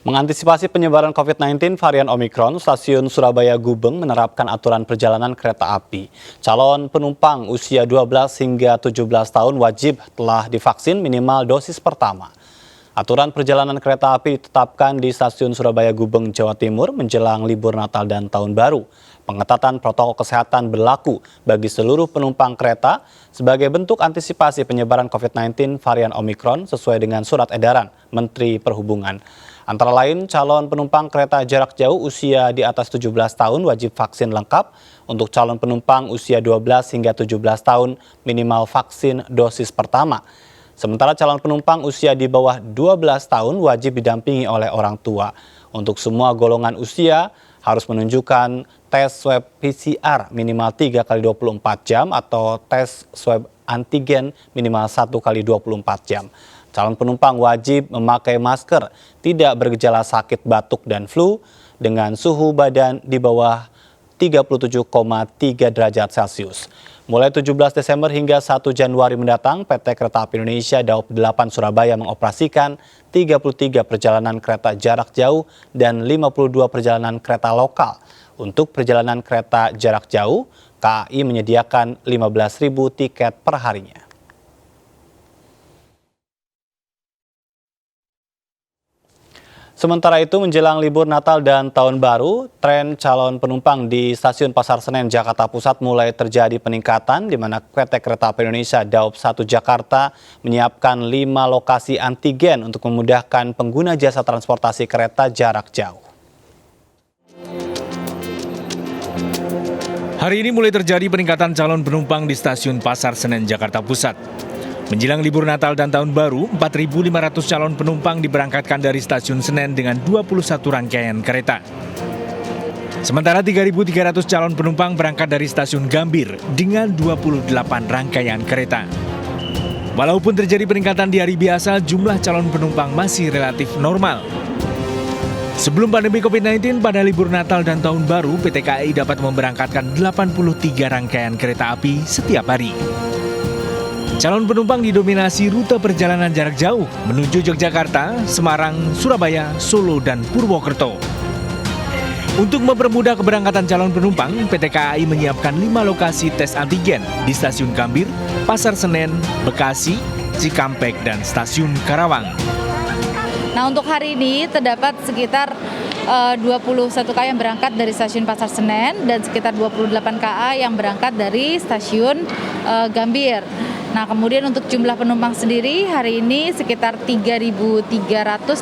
Mengantisipasi penyebaran COVID-19 varian Omikron, Stasiun Surabaya Gubeng menerapkan aturan perjalanan kereta api. Calon penumpang usia 12 hingga 17 tahun wajib telah divaksin minimal dosis pertama. Aturan perjalanan kereta api ditetapkan di Stasiun Surabaya Gubeng, Jawa Timur menjelang libur Natal dan Tahun Baru. Pengetatan protokol kesehatan berlaku bagi seluruh penumpang kereta sebagai bentuk antisipasi penyebaran COVID-19 varian Omikron sesuai dengan surat edaran Menteri Perhubungan. Antara lain, calon penumpang kereta jarak jauh usia di atas 17 tahun wajib vaksin lengkap. Untuk calon penumpang usia 12 hingga 17 tahun minimal vaksin dosis pertama. Sementara calon penumpang usia di bawah 12 tahun wajib didampingi oleh orang tua. Untuk semua golongan usia harus menunjukkan tes swab PCR minimal 3 kali 24 jam atau tes swab antigen minimal 1 kali 24 jam. Calon penumpang wajib memakai masker, tidak bergejala sakit batuk dan flu, dengan suhu badan di bawah 37,3 derajat Celcius. Mulai 17 Desember hingga 1 Januari mendatang, PT Kereta Api Indonesia Daob 8 Surabaya mengoperasikan 33 perjalanan kereta jarak jauh dan 52 perjalanan kereta lokal. Untuk perjalanan kereta jarak jauh, KAI menyediakan 15.000 tiket per harinya. Sementara itu, menjelang libur Natal dan Tahun Baru, tren calon penumpang di Stasiun Pasar Senen, Jakarta Pusat mulai terjadi peningkatan, di mana PT Kereta Api Indonesia Daob 1 Jakarta menyiapkan 5 lokasi antigen untuk memudahkan pengguna jasa transportasi kereta jarak jauh. Hari ini mulai terjadi peningkatan calon penumpang di Stasiun Pasar Senen, Jakarta Pusat. Menjelang libur Natal dan Tahun Baru, 4.500 calon penumpang diberangkatkan dari Stasiun Senen dengan 21 rangkaian kereta. Sementara 3.300 calon penumpang berangkat dari Stasiun Gambir dengan 28 rangkaian kereta. Walaupun terjadi peningkatan di hari biasa, jumlah calon penumpang masih relatif normal. Sebelum pandemi COVID-19, pada libur Natal dan Tahun Baru, PT KAI dapat memberangkatkan 83 rangkaian kereta api setiap hari. Calon penumpang didominasi rute perjalanan jarak jauh menuju Yogyakarta, Semarang, Surabaya, Solo, dan Purwokerto. Untuk mempermudah keberangkatan calon penumpang, PT KAI menyiapkan 5 lokasi tes antigen di Stasiun Gambir, Pasar Senen, Bekasi, Cikampek, dan Stasiun Karawang. Nah, untuk hari ini terdapat sekitar 21 KA yang berangkat dari Stasiun Pasar Senen dan sekitar 28 KA yang berangkat dari Stasiun Gambir. Nah, kemudian untuk jumlah penumpang sendiri hari ini sekitar 3.300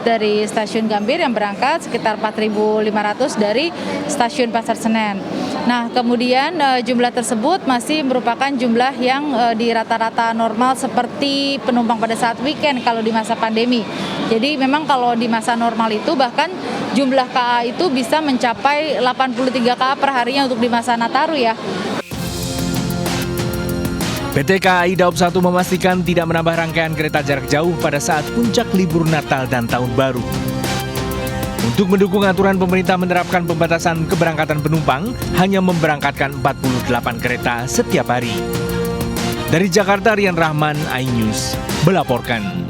dari Stasiun Gambir yang berangkat, sekitar 4.500 dari Stasiun Pasar Senen. Nah, kemudian jumlah tersebut masih merupakan jumlah yang di rata-rata normal seperti penumpang pada saat weekend kalau di masa pandemi. Jadi memang kalau di masa normal itu bahkan jumlah KA itu bisa mencapai 83 KA per harinya untuk di masa Nataru ya. PT KAI Daob 1 memastikan tidak menambah rangkaian kereta jarak jauh pada saat puncak libur Natal dan Tahun Baru. Untuk mendukung aturan pemerintah menerapkan pembatasan keberangkatan penumpang, hanya memberangkatkan 48 kereta setiap hari. Dari Jakarta, Rian Rahman, iNews, melaporkan.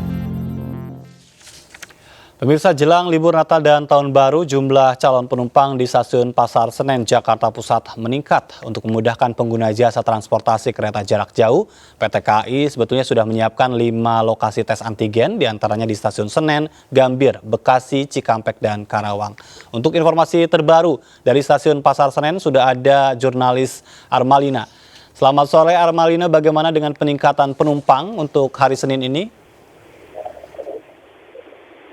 Pemirsa, jelang libur Natal dan Tahun Baru, jumlah calon penumpang di Stasiun Pasar Senen, Jakarta Pusat meningkat. Untuk memudahkan pengguna jasa transportasi kereta jarak jauh, PT KAI sebetulnya sudah menyiapkan 5 lokasi tes antigen, diantaranya di Stasiun Senen, Gambir, Bekasi, Cikampek, dan Karawang. Untuk informasi terbaru dari Stasiun Pasar Senen, sudah ada jurnalis Armalina. Selamat sore Armalina, bagaimana dengan peningkatan penumpang untuk hari Senin ini?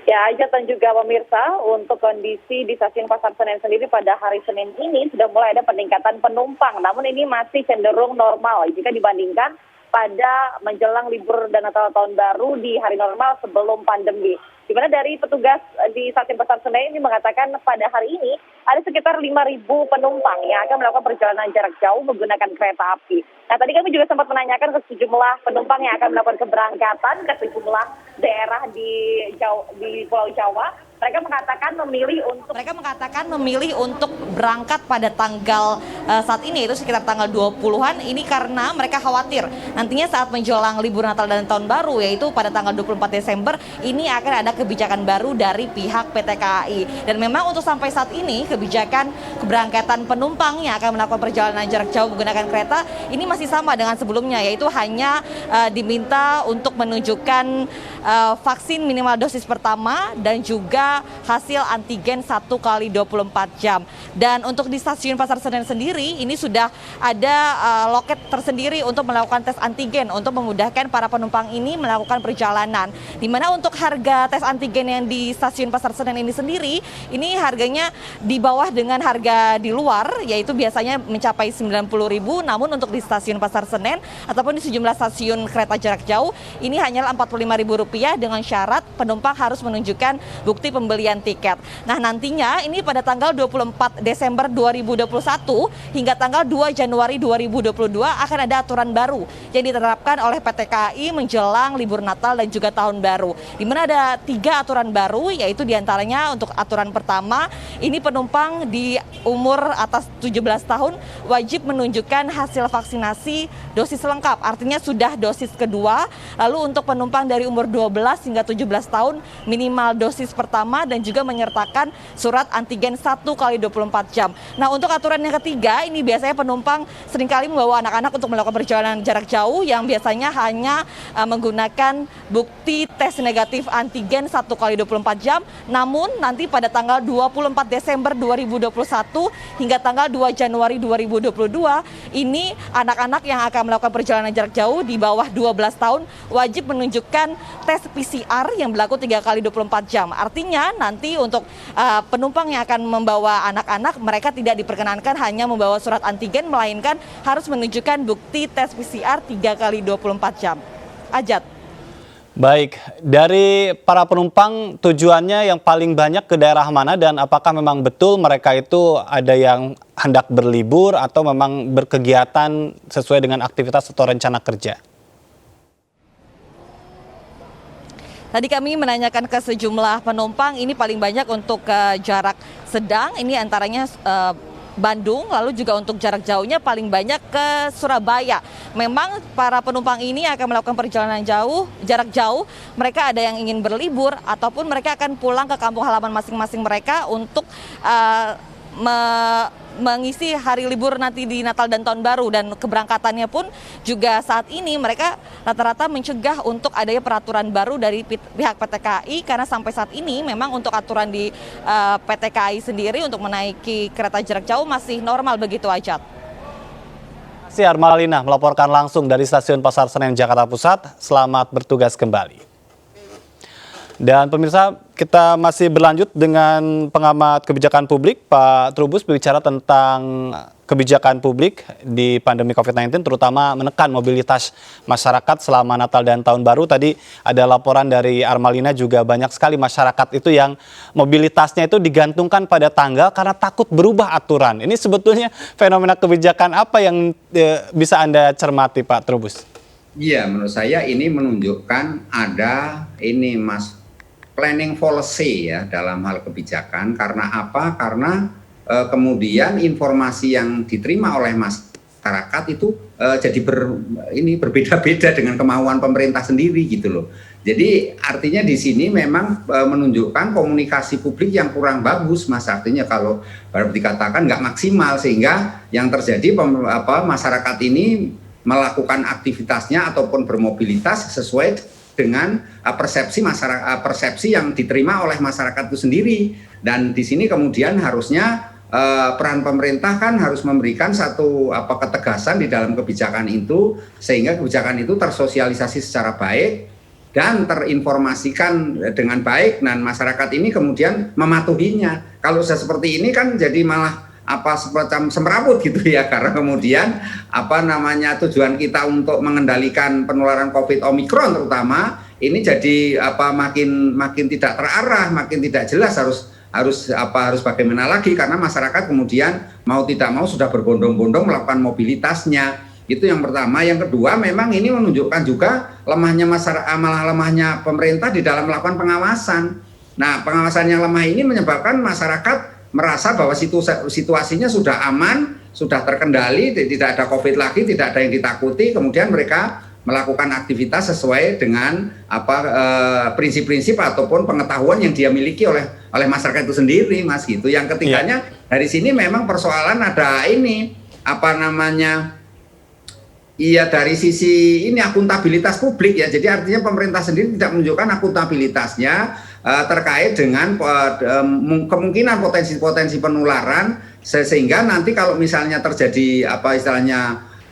Ya, Ajat dan juga pemirsa, untuk kondisi di Stasiun Pasar Senen sendiri pada hari Senin ini sudah mulai ada peningkatan penumpang. Namun ini masih cenderung normal jika dibandingkan pada menjelang libur dan Natal Tahun Baru di hari normal sebelum pandemi. Di mana dari petugas di Stasiun Pasar Senen ini mengatakan pada hari ini ada sekitar 5.000 penumpang yang akan melakukan perjalanan jarak jauh menggunakan kereta api. Nah, tadi kami juga sempat menanyakan ke sejumlah penumpang yang akan melakukan keberangkatan ke sejumlah daerah di Pulau Jawa. Mereka mengatakan memilih untuk berangkat pada tanggal saat ini, yaitu sekitar tanggal 20-an, ini karena mereka khawatir nantinya saat menjelang libur Natal dan Tahun Baru, yaitu pada tanggal 24 Desember, ini akan ada kebijakan baru dari pihak PT KAI. Dan memang untuk sampai saat ini, kebijakan keberangkatan penumpang yang akan melakukan perjalanan jarak jauh menggunakan kereta, ini masih sama dengan sebelumnya, yaitu hanya diminta untuk menunjukkan vaksin minimal dosis pertama dan juga hasil antigen 1 kali 24 jam. Dan untuk di stasiun Pasar Senen sendiri, ini sudah ada loket tersendiri untuk melakukan tes antigen untuk memudahkan para penumpang ini melakukan perjalanan. Di mana untuk harga tes antigen yang di stasiun Pasar Senen ini sendiri, ini harganya di bawah dengan harga di luar, yaitu biasanya mencapai 90.000, namun untuk di stasiun Pasar Senen ataupun di sejumlah stasiun kereta jarak jauh, ini hanyalah Rp45.000 dengan syarat penumpang harus menunjukkan bukti pembelian tiket. Nah, nantinya ini pada tanggal 24 Desember 2021 hingga tanggal 2 Januari 2022 akan ada aturan baru yang diterapkan oleh PT KAI menjelang libur Natal dan juga Tahun Baru. Di mana ada 3 aturan baru, yaitu diantaranya untuk aturan pertama, ini penumpang di umur atas 17 tahun wajib menunjukkan hasil vaksinasi dosis lengkap, artinya sudah dosis kedua. Lalu untuk penumpang dari umur 12 hingga 17 tahun minimal dosis pertama dan juga menyertakan surat antigen 1 kali 24 jam. Nah, untuk aturan yang ketiga, ini biasanya penumpang seringkali membawa anak-anak untuk melakukan perjalanan jarak jauh yang biasanya hanya menggunakan bukti tes negatif antigen 1 kali 24 jam. Namun nanti pada tanggal 24 Desember 2021 hingga tanggal 2 Januari 2022, ini anak-anak yang akan melakukan perjalanan jarak jauh di bawah 12 tahun wajib menunjukkan tes PCR yang berlaku 3 kali 24 jam. Artinya nanti untuk penumpang yang akan membawa anak-anak, mereka tidak diperkenankan hanya membawa surat antigen, melainkan harus menunjukkan bukti tes PCR 3 kali 24 jam. Ajat. Baik, dari para penumpang tujuannya yang paling banyak ke daerah mana dan apakah memang betul mereka itu ada yang hendak berlibur atau memang berkegiatan sesuai dengan aktivitas atau rencana kerja? Tadi kami menanyakan ke sejumlah penumpang, ini paling banyak untuk jarak sedang, ini antaranya Bandung, lalu juga untuk jarak jauhnya paling banyak ke Surabaya. Memang para penumpang ini akan melakukan perjalanan jarak jauh, mereka ada yang ingin berlibur ataupun mereka akan pulang ke kampung halaman masing-masing mereka untuk mengisi hari libur nanti di Natal dan Tahun Baru. Dan keberangkatannya pun juga saat ini mereka rata-rata mencegah untuk adanya peraturan baru dari pihak PT KAI, karena sampai saat ini memang untuk aturan di PT KAI sendiri untuk menaiki kereta jarak jauh masih normal begitu, Ajat. Terima kasih Armalina melaporkan langsung dari Stasiun Pasar Senen Jakarta Pusat. Selamat bertugas kembali. Dan pemirsa, kita masih berlanjut dengan pengamat kebijakan publik, Pak Trubus, berbicara tentang kebijakan publik di pandemi COVID-19, terutama menekan mobilitas masyarakat selama Natal dan Tahun Baru. Tadi ada laporan dari Armalina juga banyak sekali masyarakat itu yang mobilitasnya itu digantungkan pada tanggal karena takut berubah aturan. Ini sebetulnya fenomena kebijakan apa yang bisa Anda cermati, Pak Trubus? Iya, menurut saya ini menunjukkan ada planning policy ya dalam hal kebijakan. Karena apa? Karena kemudian informasi yang diterima oleh masyarakat itu jadi berbeda-beda dengan kemauan pemerintah sendiri gitu loh. Jadi artinya di sini memang menunjukkan komunikasi publik yang kurang bagus, Mas. Artinya kalau baru dikatakan nggak maksimal, sehingga yang terjadi masyarakat ini melakukan aktivitasnya ataupun bermobilitas sesuai dengan persepsi yang diterima oleh masyarakat itu sendiri. Dan di sini kemudian harusnya peran pemerintah kan harus memberikan satu ketegasan di dalam kebijakan itu, sehingga kebijakan itu tersosialisasi secara baik dan terinformasikan dengan baik, dan masyarakat ini kemudian mematuhinya. Kalau seperti ini kan jadi malah semacam semrawut gitu ya, karena kemudian tujuan kita untuk mengendalikan penularan COVID Omikron terutama ini jadi makin tidak terarah, makin tidak jelas harus bagaimana lagi, karena masyarakat kemudian mau tidak mau sudah berbondong-bondong melakukan mobilitasnya. Itu yang pertama. Yang kedua, memang ini menunjukkan juga lemahnya lemahnya pemerintah di dalam melakukan pengawasan. Nah, pengawasan yang lemah ini menyebabkan masyarakat merasa bahwa situasinya sudah aman, sudah terkendali, tidak ada COVID lagi, tidak ada yang ditakuti, kemudian mereka melakukan aktivitas sesuai dengan prinsip-prinsip ataupun pengetahuan yang dia miliki oleh masyarakat itu sendiri, Mas, gitu. Yang ketiganya dari sini memang persoalan ada ini dari sisi ini akuntabilitas publik ya. Jadi artinya pemerintah sendiri tidak menunjukkan akuntabilitasnya terkait dengan kemungkinan potensi penularan, sehingga nanti kalau misalnya terjadi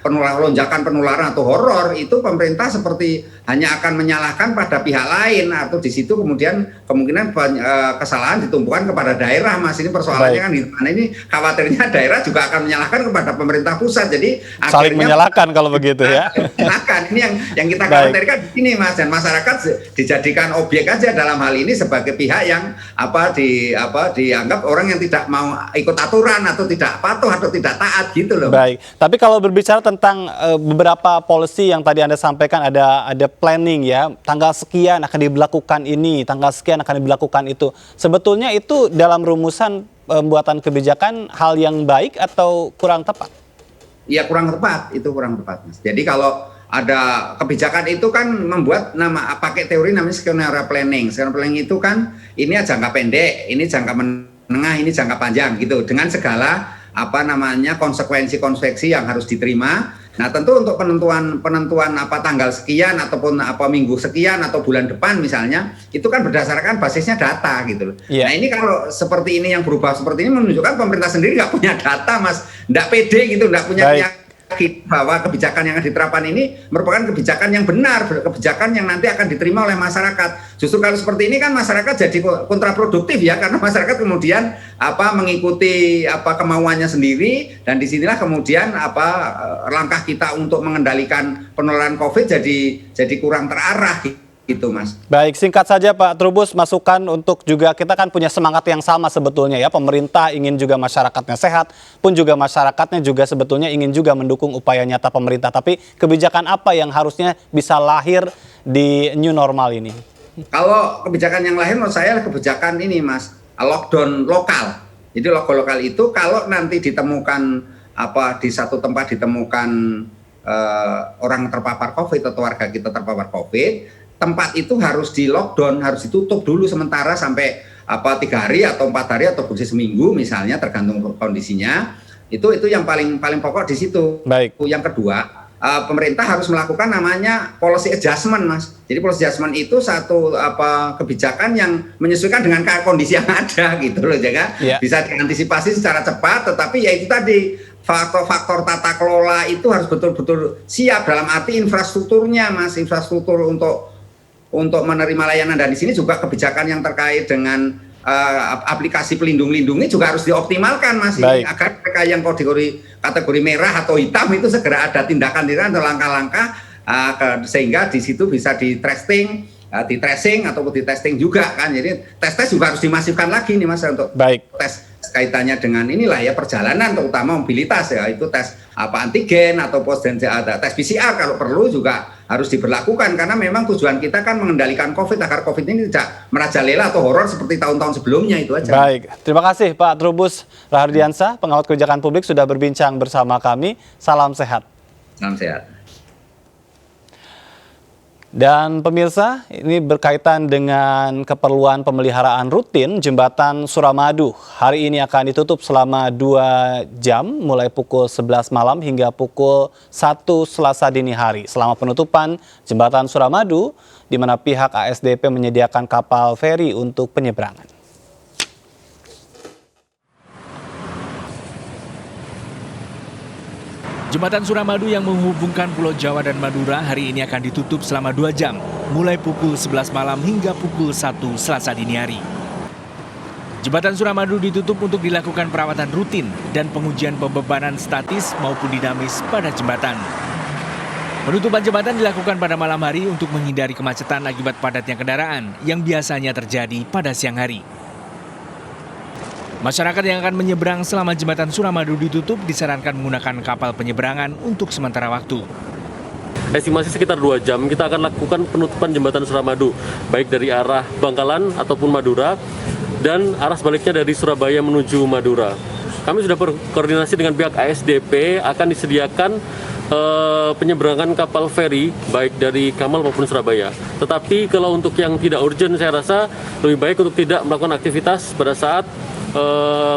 lonjakan penularan atau horor, itu pemerintah seperti hanya akan menyalahkan pada pihak lain, atau di situ kemudian kemungkinan kesalahan ditumpukan kepada daerah, Mas. Ini persoalannya kan di mana ini khawatirnya daerah juga akan menyalahkan kepada pemerintah pusat. Jadi saling menyalahkan kalau begitu ya. Menyalahkan. Ini yang kita khawatirkan di sini, Mas, dan masyarakat dijadikan objek aja dalam hal ini sebagai pihak yang dianggap orang yang tidak mau ikut aturan atau tidak patuh atau tidak taat gitu loh. Baik, tapi kalau berbicara tentang beberapa policy yang tadi Anda sampaikan, ada planning ya, tanggal sekian akan diberlakukan ini, tanggal sekian akan diberlakukan itu. Sebetulnya itu dalam rumusan pembuatan kebijakan hal yang baik atau kurang tepat? Ya kurang tepat, itu kurang tepat, Mas. Jadi kalau ada kebijakan itu kan membuat pakai teori namanya skenario planning. Skenario planning itu kan ini jangka pendek, ini jangka menengah, ini jangka panjang gitu, dengan segala konsekuensi yang harus diterima. Nah, tentu untuk penentuan tanggal sekian ataupun minggu sekian atau bulan depan misalnya, itu kan berdasarkan basisnya data gitu loh. Nah, ini kalau seperti ini yang berubah seperti ini menunjukkan pemerintah sendiri nggak punya data, Mas, nggak pede gitu, nggak punya bahwa kebijakan yang diterapkan ini merupakan kebijakan yang benar, kebijakan yang nanti akan diterima oleh masyarakat. Justru kalau seperti ini kan masyarakat jadi kontraproduktif ya, karena masyarakat kemudian mengikuti kemauannya sendiri, dan disinilah kemudian langkah kita untuk mengendalikan penularan COVID jadi kurang terarah gitu, Mas. Baik, singkat saja Pak Trubus, masukan untuk juga kita kan punya semangat yang sama sebetulnya ya, pemerintah ingin juga masyarakatnya sehat, pun juga masyarakatnya juga sebetulnya ingin juga mendukung upaya nyata pemerintah. Tapi kebijakan apa yang harusnya bisa lahir di new normal ini? Kalau kebijakan yang lahir menurut saya kebijakan ini, Mas, lockdown lokal. Jadi lockdown lokal itu kalau nanti ditemukan di satu tempat ditemukan orang terpapar COVID atau warga kita terpapar COVID, tempat itu harus di lockdown, harus ditutup dulu sementara sampai 3 hari atau 4 hari atau seminggu misalnya, tergantung kondisinya. Itu yang paling pokok di situ. Baik. Yang kedua, pemerintah harus melakukan namanya policy adjustment, Mas. Jadi policy adjustment itu satu kebijakan yang menyesuaikan dengan kondisi yang ada gitu loh, ya. Bisa diantisipasi secara cepat, tetapi ya itu tadi faktor tata kelola itu harus betul-betul siap dalam arti infrastrukturnya, Mas, infrastruktur untuk menerima layanan. Dan di sini juga kebijakan yang terkait dengan aplikasi pelindung lindungi juga harus dioptimalkan, Mas, agar mereka yang kategori merah atau hitam itu segera ada tindakan atau langkah-langkah sehingga di situ bisa di tracing ataupun di testing juga kan. Jadi tes juga harus dimasifkan lagi nih, Mas, untuk tes kaitannya dengan inilah ya, perjalanan terutama mobilitas ya, itu tes antigen atau tes PCR kalau perlu juga harus diberlakukan, karena memang tujuan kita kan mengendalikan COVID agar COVID ini tidak merajalela atau horor seperti tahun-tahun sebelumnya, itu aja. Baik, terima kasih Pak Trubus Rahardiansah, pengawat kebijakan publik, sudah berbincang bersama kami. Salam sehat. Salam sehat. Dan pemirsa, ini berkaitan dengan keperluan pemeliharaan rutin Jembatan Suramadu. Hari ini akan ditutup selama 2 jam, mulai pukul 11 malam hingga pukul 1 Selasa dini hari. Selama penutupan Jembatan Suramadu, di mana pihak ASDP menyediakan kapal feri untuk penyeberangan. Jembatan Suramadu yang menghubungkan Pulau Jawa dan Madura hari ini akan ditutup selama 2 jam, mulai pukul 11 malam hingga pukul 1 Selasa dini hari. Jembatan Suramadu ditutup untuk dilakukan perawatan rutin dan pengujian pembebanan statis maupun dinamis pada jembatan. Penutupan jembatan dilakukan pada malam hari untuk menghindari kemacetan akibat padatnya kendaraan yang biasanya terjadi pada siang hari. Masyarakat yang akan menyeberang selama jembatan Suramadu ditutup disarankan menggunakan kapal penyeberangan untuk sementara waktu. estimasi sekitar 2 jam kita akan lakukan penutupan jembatan Suramadu, baik dari arah Bangkalan ataupun Madura, dan arah sebaliknya dari Surabaya menuju Madura. Kami sudah berkoordinasi dengan pihak ASDP, akan disediakan penyeberangan kapal feri baik dari Kamal maupun Surabaya. Tetapi kalau untuk yang tidak urgent, saya rasa lebih baik untuk tidak melakukan aktivitas pada saat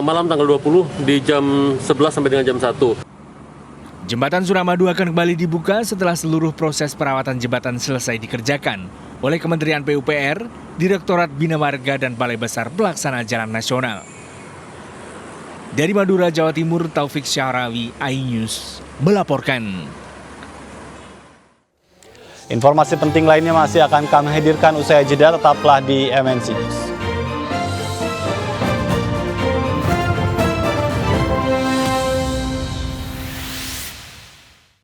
malam tanggal 20 di jam 11 sampai dengan jam 1. Jembatan Suramadu akan kembali dibuka setelah seluruh proses perawatan jembatan selesai dikerjakan oleh Kementerian PUPR, Direktorat Bina Marga dan Balai Besar Pelaksana Jalan Nasional. Dari Madura, Jawa Timur, Taufik Syahrawi, iNews melaporkan. Informasi penting lainnya masih akan kami hadirkan usai jeda, tetaplah di MNC News.